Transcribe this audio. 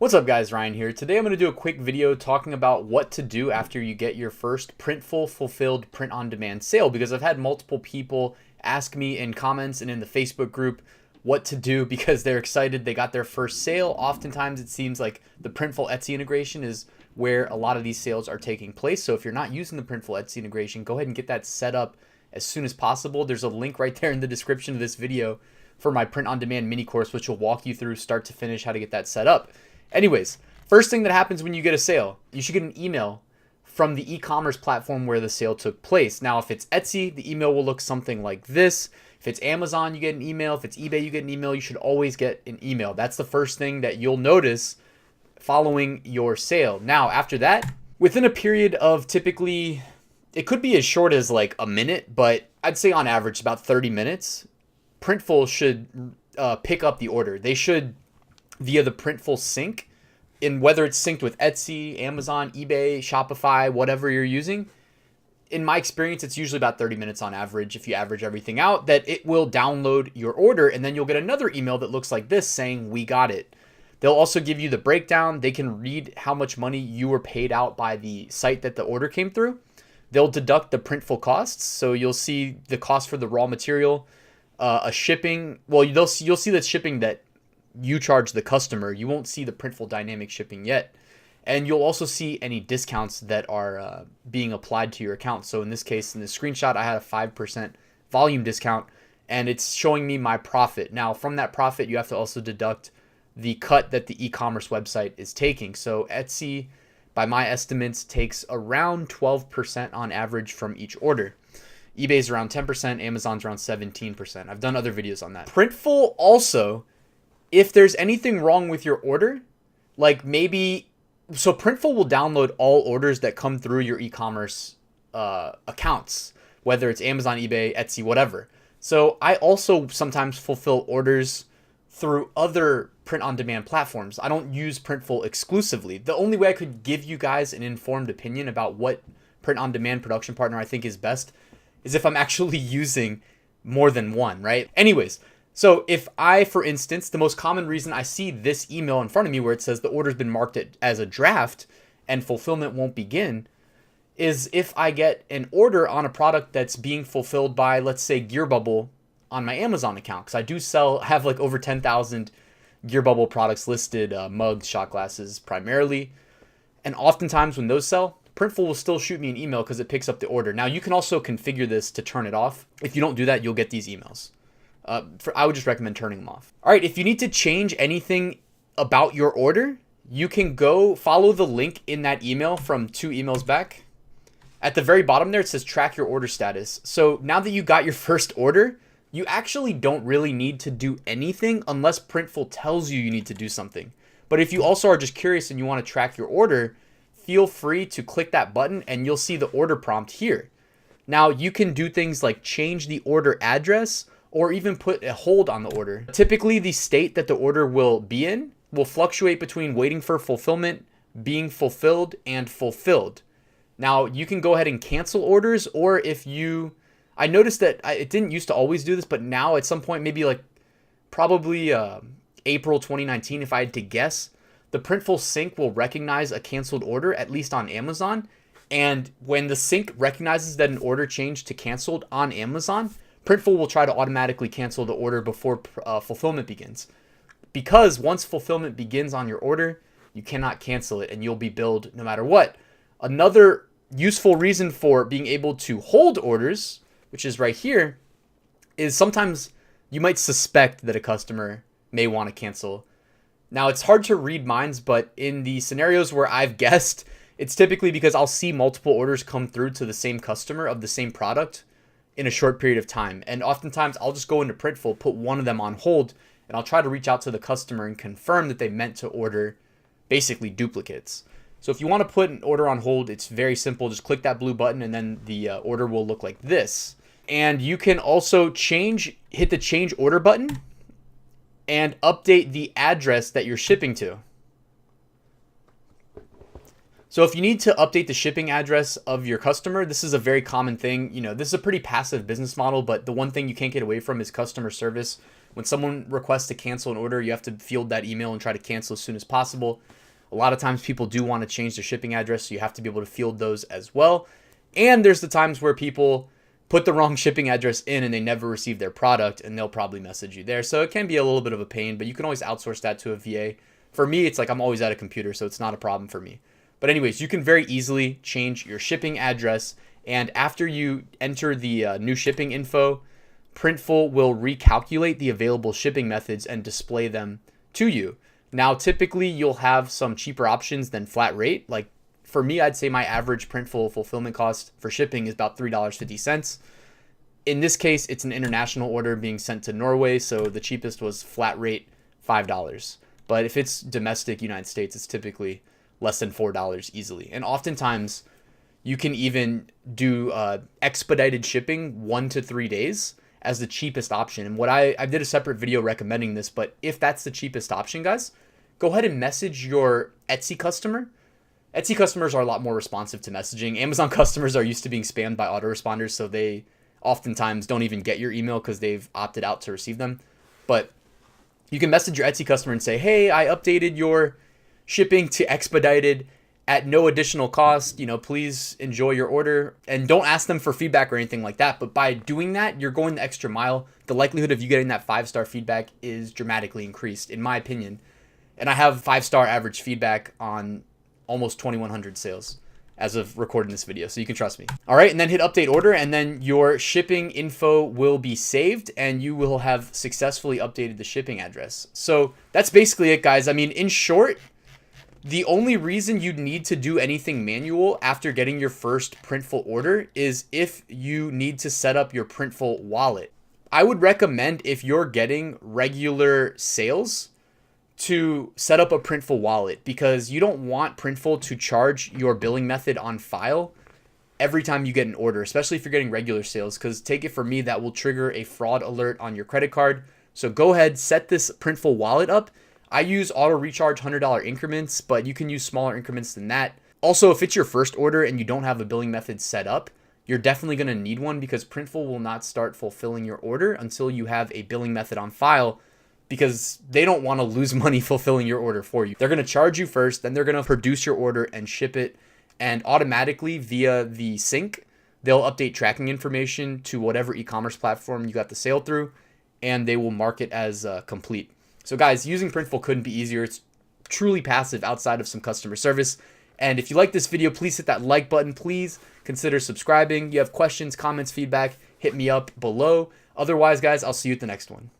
What's up guys, Ryan here. Today I'm going to do a quick video talking about what to do after you get your first Printful fulfilled print-on-demand sale, because I've had multiple people ask me in comments and in the Facebook group what to do because they're excited they got their first sale. Oftentimes it seems like the Printful Etsy integration is where a lot of these sales are taking place. So if you're not using the Printful Etsy integration, go ahead and get that set up as soon as possible. There's a link right there in the description of this video for my print-on-demand mini course, which will walk you through start to finish how to get that set up. Anyways, first thing that happens when you get a sale, you should get an email from the e-commerce platform where the sale took place. Now, if it's Etsy, the email will look something like this. If it's Amazon, you get an email. If it's eBay, you get an email. You should always get an email. That's the first thing that you'll notice following your sale. Now, after that, within a period of typically, it could be as short as like a minute, but I'd say on average about 30 minutes, Printful should pick up the order. They should, via the Printful sync, in whether it's synced with Etsy, Amazon, eBay, Shopify, whatever you're using. In my experience, it's usually about 30 minutes on average, if you average everything out, that it will download your order, and then you'll get another email that looks like this saying, "We got it." They'll also give you the breakdown. They can read how much money you were paid out by the site that the order came through. They'll deduct the Printful costs, so you'll see the cost for the raw material, a shipping. Well, you'll see the shipping that you charge the customer. You won't see the Printful dynamic shipping yet. And you'll also see any discounts that are being applied to your account. So in this case, in this screenshot, I had a 5% volume discount, and it's showing me my profit. Now, from that profit, you have to also deduct the cut that the e-commerce website is taking. So Etsy, by my estimates, takes around 12% on average from each order. eBay's around 10%, Amazon's around 17%. I've done other videos on that. Printful also, if there's anything wrong with your order, like maybe, so Printful will download all orders that come through your e-commerce accounts, whether it's Amazon, eBay, Etsy, whatever. So I also sometimes fulfill orders through other print-on-demand platforms. I don't use Printful exclusively. The only way I could give you guys an informed opinion about what print-on-demand production partner I think is best is if I'm actually using more than one, right? Anyways, so if I, for instance, the most common reason I see this email in front of me where it says the order's been marked as a draft and fulfillment won't begin is if I get an order on a product that's being fulfilled by, let's say, Gear Bubble on my Amazon account. Because I do have like over 10,000 Gear Bubble products listed, mugs, shot glasses primarily. And oftentimes when those sell, Printful will still shoot me an email because it picks up the order. Now, you can also configure this to turn it off. If you don't do that, you'll get these emails. I would just recommend turning them off. All right, if you need to change anything about your order, you can go follow the link in that email from 2 emails back. At the very bottom there, it says track your order status. So now that you got your first order, you actually don't really need to do anything unless Printful tells you need to do something. But if you also are just curious and you want to track your order, feel free to click that button and you'll see the order prompt here. Now you can do things like change the order address or even put a hold on the order. Typically, the state that the order will be in will fluctuate between waiting for fulfillment, being fulfilled, and fulfilled. Now, you can go ahead and cancel orders, or if you, I noticed that it didn't used to always do this, but now at some point, maybe like probably April 2019, if I had to guess, the Printful sync will recognize a canceled order, at least on Amazon. And when the sync recognizes that an order changed to canceled on Amazon, Printful will try to automatically cancel the order before fulfillment begins. Because once fulfillment begins on your order, you cannot cancel it and you'll be billed no matter what. Another useful reason for being able to hold orders, which is right here, is sometimes you might suspect that a customer may want to cancel. Now, it's hard to read minds, but in the scenarios where I've guessed, it's typically because I'll see multiple orders come through to the same customer of the same product in a short period of time. And oftentimes I'll just go into Printful, put one of them on hold, and I'll try to reach out to the customer and confirm that they meant to order basically duplicates. So if you want to put an order on hold, it's very simple. Just click that blue button and then the order will look like this. And you can also hit the change order button and update the address that you're shipping to. So if you need to update the shipping address of your customer, this is a very common thing. You know, this is a pretty passive business model, but the one thing you can't get away from is customer service When someone requests to cancel an order, you have to field that email and try to cancel as soon as possible. A lot of times people do want to change their shipping address, so you have to be able to field those as well. And there's the times where people put the wrong shipping address in and they never receive their product, and they'll probably message you there. So it can be a little bit of a pain, but you can always outsource that to a VA. For me, it's like I'm always at a computer, so it's not a problem for me. But anyways, you can very easily change your shipping address, and after you enter the new shipping info, Printful will recalculate the available shipping methods and display them to you. Now, typically, you'll have some cheaper options than flat rate. Like for me, I'd say my average Printful fulfillment cost for shipping is about $3.50. In this case, it's an international order being sent to Norway, so the cheapest was flat rate $5. But if it's domestic United States, it's typically less than $4 easily. And oftentimes, you can even do expedited shipping 1 to 3 days as the cheapest option. And what I did a separate video recommending this, but if that's the cheapest option, guys, go ahead and message your Etsy customer. Etsy customers are a lot more responsive to messaging. Amazon customers are used to being spammed by autoresponders, so they oftentimes don't even get your email because they've opted out to receive them. But you can message your Etsy customer and say, hey, I updated your shipping to expedited at no additional cost, please enjoy your order. And don't ask them for feedback or anything like that. But by doing that, you're going the extra mile. The likelihood of you getting that 5-star feedback is dramatically increased, in my opinion. And I have 5-star average feedback on almost 2,100 sales as of recording this video, so you can trust me. All right, and then hit update order, and then your shipping info will be saved, and you will have successfully updated the shipping address. So that's basically it, guys. I mean, in short, the only reason you'd need to do anything manual after getting your first Printful order is if you need to set up your Printful wallet. I would recommend, if you're getting regular sales, to set up a Printful wallet, because you don't want Printful to charge your billing method on file every time you get an order, especially if you're getting regular sales, because take it from me, that will trigger a fraud alert on your credit card. So go ahead, set this Printful wallet up. I use auto recharge $100 increments, but you can use smaller increments than that. Also, if it's your first order and you don't have a billing method set up, you're definitely going to need one, because Printful will not start fulfilling your order until you have a billing method on file, because they don't want to lose money fulfilling your order for you. They're going to charge you first, then they're going to produce your order and ship it, and automatically via the sync, they'll update tracking information to whatever e-commerce platform you got the sale through, and they will mark it as complete. So guys, using Printful couldn't be easier. It's truly passive outside of some customer service. And if you like this video, please hit that like button. Please consider subscribing. You have questions, comments, feedback, hit me up below. Otherwise, guys, I'll see you at the next one.